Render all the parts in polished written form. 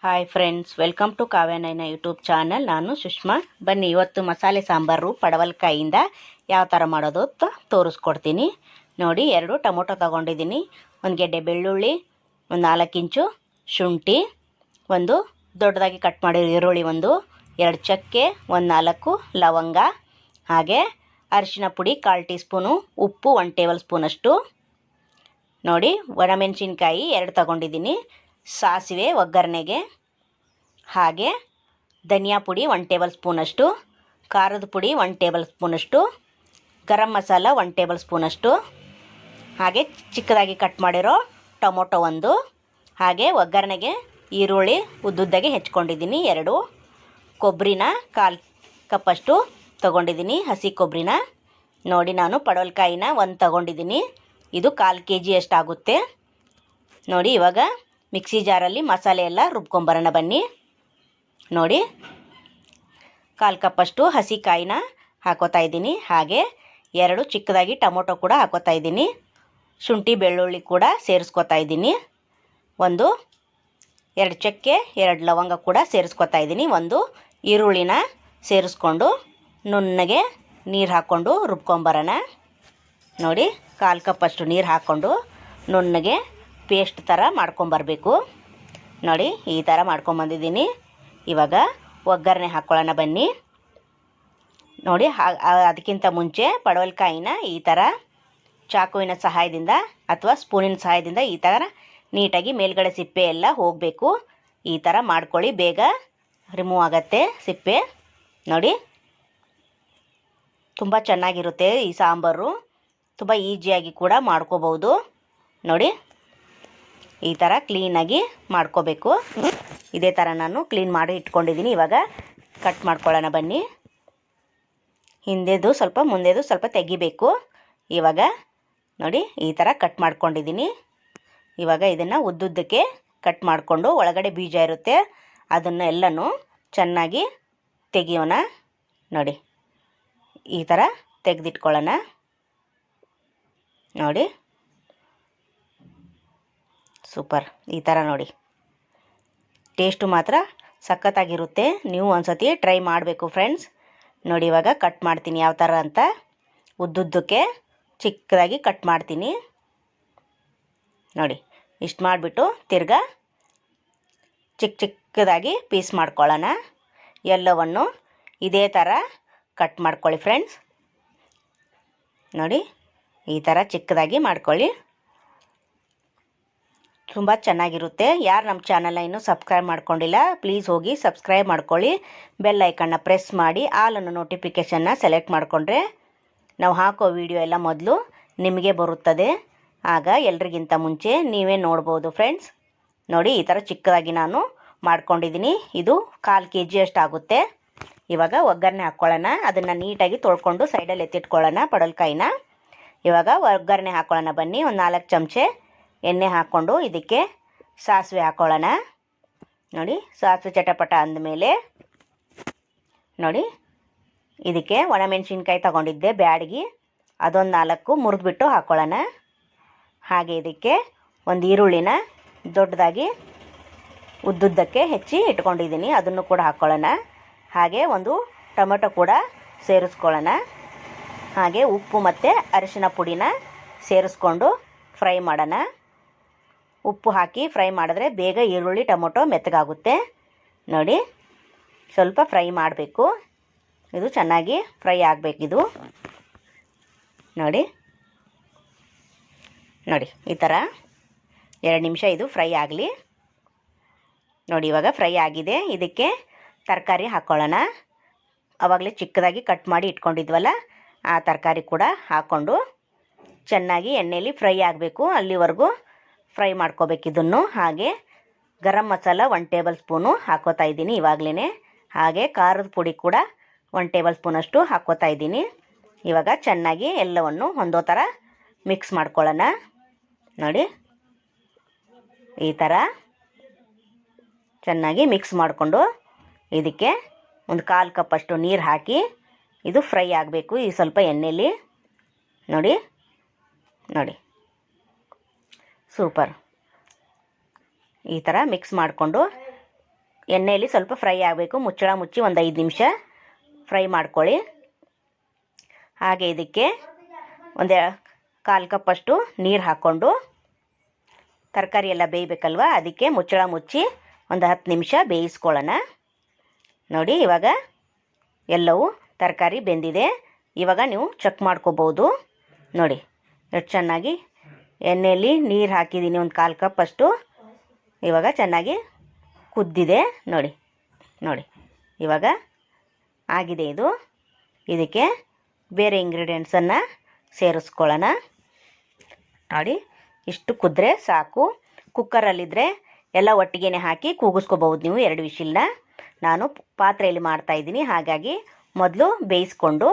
Hi friends, welcome to Kavyanayana YouTube channel. ನಾನು ಸುಷ್ಮಾ. ಬನ್ನಿ, ಇವತ್ತು ಮಸಾಲೆ ಸಾಂಬಾರು ಪಡವಲಕಾಯಿಂದ ಯಾವ ಥರ ಮಾಡೋದು ಅಂತ ತೋರಿಸ್ಕೊಡ್ತೀನಿ. ನೋಡಿ, 2 ಟೊಮೊಟೊ ತೊಗೊಂಡಿದ್ದೀನಿ, 1 ಗೆಡ್ಡೆ ಬೆಳ್ಳುಳ್ಳಿ, ಒಂದು 4 ಇಂಚು ಶುಂಠಿ, ಒಂದು ದೊಡ್ಡದಾಗಿ ಕಟ್ ಮಾಡಿರೋ ಈರುಳ್ಳಿ, 2 ಚಕ್ಕೆ, 4 ಲವಂಗ, ಹಾಗೆ ಅರಿಶಿನ ಪುಡಿ 1/4 ಟೀ ಸ್ಪೂನು, ಉಪ್ಪು 1 ಟೇಬಲ್ ಸ್ಪೂನಷ್ಟು. ನೋಡಿ, ಒಣಮೆಣಸಿನ್ಕಾಯಿ 2 ತೊಗೊಂಡಿದ್ದೀನಿ, ಸಾಸಿವೆ ಒಗ್ಗರಣೆಗೆ, ಹಾಗೆ ಧನಿಯಾ ಪುಡಿ 1 ಟೇಬಲ್ ಸ್ಪೂನಷ್ಟು, ಖಾರದ ಪುಡಿ 1 ಟೇಬಲ್ ಸ್ಪೂನಷ್ಟು, ಗರಂ ಮಸಾಲ 1 ಟೇಬಲ್ ಸ್ಪೂನಷ್ಟು, ಹಾಗೆ ಚಿಕ್ಕದಾಗಿ ಕಟ್ ಮಾಡಿರೋ ಟೊಮೊಟೊ 1, ಹಾಗೆ ಒಗ್ಗರಣೆಗೆ ಈರುಳ್ಳಿ ಉದ್ದುದ್ದಾಗೆ ಹೆಚ್ಕೊಂಡಿದ್ದೀನಿ 2, ಕೊಬ್ಬರಿನ 1/4 ಕಪ್ಪಷ್ಟು ತೊಗೊಂಡಿದ್ದೀನಿ, ಹಸಿ ಕೊಬ್ಬರಿನ. ನೋಡಿ, ನಾನು ಪಡವಲಕಾಯಿನ 1 ತೊಗೊಂಡಿದ್ದೀನಿ, ಇದು 1/4 kg ಅಷ್ಟಾಗುತ್ತೆ. ನೋಡಿ, ಇವಾಗ ಮಿಕ್ಸಿ ಜಾರಲ್ಲಿ ಮಸಾಲೆ ಎಲ್ಲ ರುಬ್ಕೊಂಬರೋಣ ಬನ್ನಿ. ನೋಡಿ, 1/4 ಕಪ್ಪಷ್ಟು ಹಸಿ ಕಾಯಿನ ಹಾಕೋತಾ ಇದ್ದೀನಿ, ಹಾಗೆ 2 ಚಿಕ್ಕದಾಗಿ ಟೊಮೊಟೊ ಕೂಡ ಹಾಕೋತಾ ಇದ್ದೀನಿ, ಶುಂಠಿ ಬೆಳ್ಳುಳ್ಳಿ ಕೂಡ ಸೇರಿಸ್ಕೊತಾ ಇದ್ದೀನಿ, 2 ಚಕ್ಕೆ 2 ಲವಂಗ ಕೂಡ ಸೇರಿಸ್ಕೊತಾ ಇದ್ದೀನಿ, 1 ಈರುಳ್ಳಿನ ಸೇರಿಸ್ಕೊಂಡು ನುಣ್ಣಗೆ ನೀರು ಹಾಕ್ಕೊಂಡು ರುಬ್ಕೊಂಬರೋಣ. ನೋಡಿ, 1/4 ಕಪ್ಪಷ್ಟು ನೀರು ಹಾಕ್ಕೊಂಡು ನುಣ್ಣಗೆ ಪೇಸ್ಟ್ ಥರ ಮಾಡ್ಕೊಂಬರಬೇಕು. ನೋಡಿ, ಈ ಥರ ಮಾಡ್ಕೊಂಬಂದಿದ್ದೀನಿ. ಇವಾಗ ಒಗ್ಗರಣೆ ಹಾಕ್ಕೊಳ್ಳೋಣ ಬನ್ನಿ. ನೋಡಿ, ಅದಕ್ಕಿಂತ ಮುಂಚೆ ಪಡವಲಕಾಯಿನ ಈ ಥರ ಚಾಕುವಿನ ಸಹಾಯದಿಂದ ಅಥವಾ ಸ್ಪೂನಿನ ಸಹಾಯದಿಂದ ಈ ಥರ ನೀಟಾಗಿ ಮೇಲ್ಗಡೆ ಸಿಪ್ಪೆ ಎಲ್ಲ ಹೋಗಬೇಕು. ಈ ಥರ ಮಾಡ್ಕೊಳ್ಳಿ, ಬೇಗ ರಿಮೂವ್ ಆಗುತ್ತೆ ಸಿಪ್ಪೆ. ನೋಡಿ, ತುಂಬ ಚೆನ್ನಾಗಿರುತ್ತೆ ಈ ಸಾಂಬಾರು, ತುಂಬ ಈಸಿಯಾಗಿ ಕೂಡ ಮಾಡ್ಕೋಬೋದು. ನೋಡಿ, ಈ ಥರ ಕ್ಲೀನಾಗಿ ಮಾಡ್ಕೋಬೇಕು. ಇದೇ ಥರ ನಾನು ಕ್ಲೀನ್ ಮಾಡಿ ಇಟ್ಕೊಂಡಿದ್ದೀನಿ. ಇವಾಗ ಕಟ್ ಮಾಡ್ಕೊಳ್ಳೋಣ ಬನ್ನಿ. ಹಿಂದೆದು ಸ್ವಲ್ಪ ಮುಂದೆದು ಸ್ವಲ್ಪ ತೆಗಿಬೇಕು. ಇವಾಗ ನೋಡಿ, ಈ ಥರ ಕಟ್ ಮಾಡ್ಕೊಂಡಿದ್ದೀನಿ. ಇವಾಗ ಇದನ್ನು ಉದ್ದುದ್ದಕ್ಕೆ ಕಟ್ ಮಾಡಿಕೊಂಡು ಒಳಗಡೆ ಬೀಜ ಇರುತ್ತೆ ಅದನ್ನು ಎಲ್ಲನೂ ಚೆನ್ನಾಗಿ ತೆಗಿಯೋಣ. ನೋಡಿ, ಈ ಥರ ತೆಗೆದಿಟ್ಕೊಳ್ಳೋಣ. ನೋಡಿ, ಸೂಪರ್. ಈ ಥರ ನೋಡಿ, ಟೇಸ್ಟು ಮಾತ್ರ ಸಖತ್ತಾಗಿರುತ್ತೆ. ನೀವು ಒಂದ್ಸತಿ ಟ್ರೈ ಮಾಡಬೇಕು ಫ್ರೆಂಡ್ಸ್. ನೋಡಿ, ಇವಾಗ ಕಟ್ ಮಾಡ್ತೀನಿ ಯಾವ ಥರ ಅಂತ. ಉದ್ದುದ್ದಕ್ಕೆ ಚಿಕ್ಕದಾಗಿ ಕಟ್ ಮಾಡ್ತೀನಿ. ನೋಡಿ, ಇಷ್ಟು ಮಾಡಿಬಿಟ್ಟು ತಿರ್ಗಾ ಚಿಕ್ಕದಾಗಿ ಪೀಸ್ ಮಾಡ್ಕೊಳ್ಳೋಣ. ಎಲ್ಲವನ್ನು ಇದೇ ಥರ ಕಟ್ ಮಾಡ್ಕೊಳ್ಳಿ ಫ್ರೆಂಡ್ಸ್. ನೋಡಿ, ಈ ಥರ ಚಿಕ್ಕದಾಗಿ ಮಾಡ್ಕೊಳ್ಳಿ, ತುಂಬ ಚೆನ್ನಾಗಿರುತ್ತೆ. ಯಾರು ನಮ್ಮ ಚಾನಲ್ನ ಇನ್ನೂ ಸಬ್ಸ್ಕ್ರೈಬ್ ಮಾಡ್ಕೊಂಡಿಲ್ಲ, ಪ್ಲೀಸ್ ಹೋಗಿ ಸಬ್ಸ್ಕ್ರೈಬ್ ಮಾಡ್ಕೊಳ್ಳಿ. ಬೆಲ್ ಐಕನ್ನ ಪ್ರೆಸ್ ಮಾಡಿ ಆಲನ್ನು ನೋಟಿಫಿಕೇಷನ್ನ ಸೆಲೆಕ್ಟ್ ಮಾಡಿಕೊಂಡ್ರೆ ನಾವು ಹಾಕೋ ವಿಡಿಯೋ ಎಲ್ಲ ಮೊದಲು ನಿಮಗೆ ಬರುತ್ತದೆ. ಆಗ ಎಲ್ರಿಗಿಂತ ಮುಂಚೆ ನೀವೇ ನೋಡ್ಬೋದು ಫ್ರೆಂಡ್ಸ್. ನೋಡಿ, ಈ ಥರ ಚಿಕ್ಕದಾಗಿ ನಾನು ಮಾಡ್ಕೊಂಡಿದ್ದೀನಿ. ಇದು 1/4 kg ಅಷ್ಟಾಗುತ್ತೆ. ಇವಾಗ ಒಗ್ಗರಣೆ ಹಾಕ್ಕೊಳ್ಳೋಣ. ಅದನ್ನು ನೀಟಾಗಿ ತೊಳ್ಕೊಂಡು ಸೈಡಲ್ಲಿ ಎತ್ತಿಟ್ಕೊಳ್ಳೋಣ ಪಡವಲಕಾಯಿನ. ಇವಾಗ ಒಗ್ಗರಣೆ ಹಾಕ್ಕೊಳ್ಳೋಣ ಬನ್ನಿ. ಒಂದು 4 ಚಮಚೆ ಎಣ್ಣೆ ಹಾಕ್ಕೊಂಡು ಇದಕ್ಕೆ ಸಾಸಿವೆ ಹಾಕ್ಕೊಳ್ಳೋಣ. ನೋಡಿ, ಸಾಸಿವೆ ಚಟಪಟ ಅಂದಮೇಲೆ ನೋಡಿ, ಇದಕ್ಕೆ ಒಣಮೆಣಸಿನ್ಕಾಯಿ ತೊಗೊಂಡಿದ್ದೆ ಬ್ಯಾಡಗಿ, ಅದೊಂದು 4 ಮುರಿದ್ಬಿಟ್ಟು ಹಾಕ್ಕೊಳ್ಳೋಣ. ಹಾಗೆ ಇದಕ್ಕೆ ಒಂದು ಈರುಳ್ಳಿನ ದೊಡ್ಡದಾಗಿ ಉದ್ದುದ್ದಕ್ಕೆ ಹೆಚ್ಚಿ ಇಟ್ಕೊಂಡಿದ್ದೀನಿ, ಅದನ್ನು ಕೂಡ ಹಾಕ್ಕೊಳ್ಳೋಣ. ಹಾಗೆ ಒಂದು ಟೊಮೆಟೊ ಕೂಡ ಸೇರಿಸ್ಕೊಳ್ಳೋಣ. ಹಾಗೆ ಉಪ್ಪು ಮತ್ತು ಅರಿಶಿನ ಪುಡಿನ ಸೇರಿಸ್ಕೊಂಡು ಫ್ರೈ ಮಾಡೋಣ. ಉಪ್ಪು ಹಾಕಿ ಫ್ರೈ ಮಾಡಿದ್ರೆ ಬೇಗ ಈರುಳ್ಳಿ ಟೊಮೊಟೊ ಮೆತ್ತಗಾಗುತ್ತೆ. ನೋಡಿ, ಸ್ವಲ್ಪ ಫ್ರೈ ಮಾಡಬೇಕು, ಇದು ಚೆನ್ನಾಗಿ ಫ್ರೈ ಆಗಬೇಕಿದು. ನೋಡಿ, ಈ ಥರ 2 ನಿಮಿಷ ಇದು ಫ್ರೈ ಆಗಲಿ. ನೋಡಿ, ಇವಾಗ ಫ್ರೈ ಆಗಿದೆ. ಇದಕ್ಕೆ ತರಕಾರಿ ಹಾಕ್ಕೊಳ್ಳೋಣ. ಆವಾಗಲೇ ಚಿಕ್ಕದಾಗಿ ಕಟ್ ಮಾಡಿ ಇಟ್ಕೊಂಡಿದ್ವಲ್ಲ, ಆ ತರಕಾರಿ ಕೂಡ ಹಾಕ್ಕೊಂಡು ಚೆನ್ನಾಗಿ ಎಣ್ಣೆಯಲ್ಲಿ ಫ್ರೈ ಆಗಬೇಕು, ಅಲ್ಲಿವರೆಗೂ ಫ್ರೈ ಮಾಡ್ಕೋಬೇಕು ಇದನ್ನು. ಹಾಗೆ ಗರಂ ಮಸಾಲ 1 ಟೇಬಲ್ ಸ್ಪೂನು ಹಾಕೋತಾ ಇದ್ದೀನಿ ಇವಾಗಲೇ. ಹಾಗೆ ಖಾರದ ಪುಡಿ ಕೂಡ 1 ಟೇಬಲ್ ಸ್ಪೂನಷ್ಟು ಹಾಕೋತಾ ಇದ್ದೀನಿ. ಇವಾಗ ಚೆನ್ನಾಗಿ ಎಲ್ಲವನ್ನು ಹೊಂದೋ ಥರ ಮಿಕ್ಸ್ ಮಾಡ್ಕೊಳ್ಳೋಣ. ನೋಡಿ, ಈ ಥರ ಚೆನ್ನಾಗಿ ಮಿಕ್ಸ್ ಮಾಡಿಕೊಂಡು ಇದಕ್ಕೆ ಒಂದು 1/4 ಕಪ್ಪಷ್ಟು ನೀರು ಹಾಕಿ ಇದು ಫ್ರೈ ಆಗಬೇಕು ಈ ಸ್ವಲ್ಪ ಎಣ್ಣೆಯಲ್ಲಿ. ನೋಡಿ, ಸೂಪರ್. ಈ ಥರ ಮಿಕ್ಸ್ ಮಾಡಿಕೊಂಡು ಎಣ್ಣೆಯಲ್ಲಿ ಸ್ವಲ್ಪ ಫ್ರೈ ಆಗಬೇಕು. ಮುಚ್ಚಳ ಮುಚ್ಚಿ ಒಂದು 5 ನಿಮಿಷ ಫ್ರೈ ಮಾಡ್ಕೊಳ್ಳಿ. ಹಾಗೆ ಇದಕ್ಕೆ ಒಂದು 1/4 ಕಪ್ಪಷ್ಟು ನೀರು ಹಾಕ್ಕೊಂಡು ತರಕಾರಿ ಎಲ್ಲ ಬೇಯಬೇಕಲ್ವ, ಅದಕ್ಕೆ ಮುಚ್ಚಳ ಮುಚ್ಚಿ ಒಂದು 10 ನಿಮಿಷ ಬೇಯಿಸ್ಕೊಳ್ಳೋಣ. ನೋಡಿ ಇವಾಗ ಎಲ್ಲವೂ ತರಕಾರಿ ಬೆಂದಿದೆ. ಇವಾಗ ನೀವು ಚೆಕ್ ಮಾಡ್ಕೋಬೋದು. ನೋಡಿ ಎಷ್ಟು ಚೆನ್ನಾಗಿ ಎಣ್ಣೆಯಲ್ಲಿ ನೀರು ಹಾಕಿದ್ದೀನಿ, ಒಂದು 1/4 ಕಪ್ಪಷ್ಟು. ಇವಾಗ ಚೆನ್ನಾಗಿ ಕುದ್ದಿದೆ ನೋಡಿ. ನೋಡಿ ಇವಾಗ ಆಗಿದೆ ಇದು. ಇದಕ್ಕೆ ಬೇರೆ ಇಂಗ್ರೀಡಿಯೆಂಟ್ಸನ್ನು ಸೇರಿಸ್ಕೊಳ್ಳೋಣ. ನೋಡಿ ಇಷ್ಟು ಕುದ್ರೆ ಸಾಕು. ಕುಕ್ಕರಲ್ಲಿದ್ದರೆ ಎಲ್ಲ ಒಟ್ಟಿಗೆ ಹಾಕಿ ಕೂಗಿಸ್ಕೋಬೋದು ನೀವು 2 ವಿಷಿಲ್ನ. ನಾನು ಪಾತ್ರೆಯಲ್ಲಿ ಮಾಡ್ತಾಯಿದ್ದೀನಿ, ಹಾಗಾಗಿ ಮೊದಲು ಬೇಯಿಸ್ಕೊಂಡು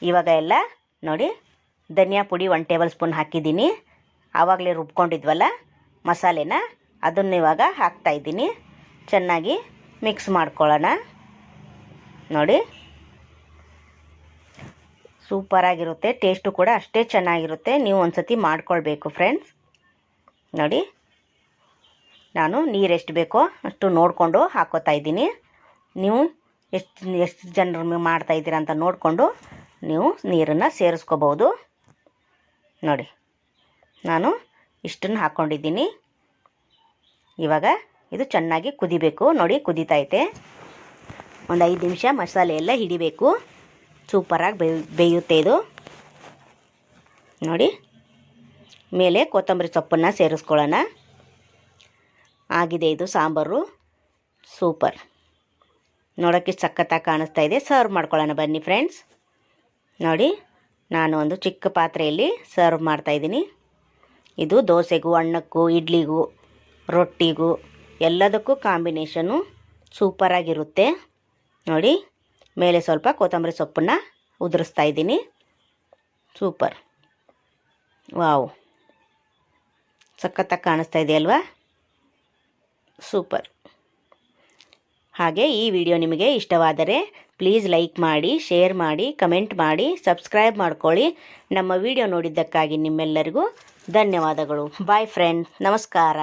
ಇವಾಗ ಎಲ್ಲ ನೋಡಿ ಧನಿಯಾ ಪುಡಿ 1 ಟೇಬಲ್ ಸ್ಪೂನ್ ಹಾಕಿದ್ದೀನಿ. ಆವಾಗಲೇ ರುಬ್ಕೊಂಡಿದ್ವಲ್ಲ ಮಸಾಲೆನ, ಅದನ್ನು ಇವಾಗ ಹಾಕ್ತಾಯಿದ್ದೀನಿ. ಚೆನ್ನಾಗಿ ಮಿಕ್ಸ್ ಮಾಡ್ಕೊಳ್ಳೋಣ. ನೋಡಿ ಸೂಪರಾಗಿರುತ್ತೆ, ಟೇಸ್ಟು ಕೂಡ ಅಷ್ಟೇ ಚೆನ್ನಾಗಿರುತ್ತೆ. ನೀವು ಒಂದು ಸತಿ ಮಾಡ್ಕೊಳ್ಬೇಕು ಫ್ರೆಂಡ್ಸ್. ನೋಡಿ ನಾನು ನೀರು ಎಷ್ಟು ಬೇಕೋ ಅಷ್ಟು ನೋಡಿಕೊಂಡು ಹಾಕೋತಾ ಇದ್ದೀನಿ. ನೀವು ಎಷ್ಟು ಜನರು ಮಾಡ್ತಾಯಿದ್ದೀರ ಅಂತ ನೋಡಿಕೊಂಡು ನೀವು ನೀರನ್ನು ಸೇರಿಸ್ಕೋಬೋದು. ನೋಡಿ ನಾನು ಇಷ್ಟನ್ನು ಹಾಕ್ಕೊಂಡಿದ್ದೀನಿ. ಇವಾಗ ಇದು ಚೆನ್ನಾಗಿ ಕುದಿಬೇಕು. ನೋಡಿ ಕುದೀತೈತೆ. ಒಂದು 5 ನಿಮಿಷ ಮಸಾಲೆ ಎಲ್ಲ ಹಿಡಿಬೇಕು. ಸೂಪರಾಗಿ ಬೇಯುತ್ತೆ ಇದು. ನೋಡಿ ಮೇಲೆ ಕೊತ್ತಂಬರಿ ಸೊಪ್ಪನ್ನು ಸೇರಿಸ್ಕೊಳ್ಳೋಣ. ಆಗಿದೆ ಇದು ಸಾಂಬಾರು. ಸೂಪರ್, ನೋಡೋಕ್ಕೆ ಸಖತ್ತಾಗಿ ಕಾಣಿಸ್ತಾ ಇದೆ. ಸರ್ವ್ ಮಾಡ್ಕೊಳ್ಳೋಣ ಬನ್ನಿ ಫ್ರೆಂಡ್ಸ್. ನೋಡಿ ನಾನು ಒಂದು ಚಿಕ್ಕ ಪಾತ್ರೆಯಲ್ಲಿ ಸರ್ವ್ ಮಾಡ್ತಾಯಿದ್ದೀನಿ. ಇದು ದೋಸೆಗೂ, ಅನ್ನಕ್ಕೂ, ಇಡ್ಲಿಗೂ, ರೊಟ್ಟಿಗೂ ಎಲ್ಲದಕ್ಕೂ ಕಾಂಬಿನೇಷನು ಸೂಪರಾಗಿರುತ್ತೆ. ನೋಡಿ ಮೇಲೆ ಸ್ವಲ್ಪ ಕೊತ್ತಂಬರಿ ಸೊಪ್ಪನ್ನು ಉದುರಿಸ್ತಾ ಇದ್ದೀನಿ. ಸೂಪರ್, ವಾವ್, ಸಖತ್ತಾಗಿ ಕಾಣಿಸ್ತಾ ಇದೆ ಅಲ್ವಾ? ಸೂಪರ್. ಹಾಗೆ ಈ ವಿಡಿಯೋ ನಿಮಗೆ ಇಷ್ಟವಾದರೆ ಪ್ಲೀಸ್ ಲೈಕ್ ಮಾಡಿ, ಶೇರ್ ಮಾಡಿ, ಕಮೆಂಟ್ ಮಾಡಿ, ಸಬ್ಸ್ಕ್ರೈಬ್ ಮಾಡ್ಕೊಳ್ಳಿ. ನಮ್ಮ ವಿಡಿಯೋ ನೋಡಿದ್ದಕ್ಕಾಗಿ ನಿಮ್ಮೆಲ್ಲರಿಗೂ ಧನ್ಯವಾದಗಳು. ಬಾಯ್ ಫ್ರೆಂಡ್ಸ್, ನಮಸ್ಕಾರ.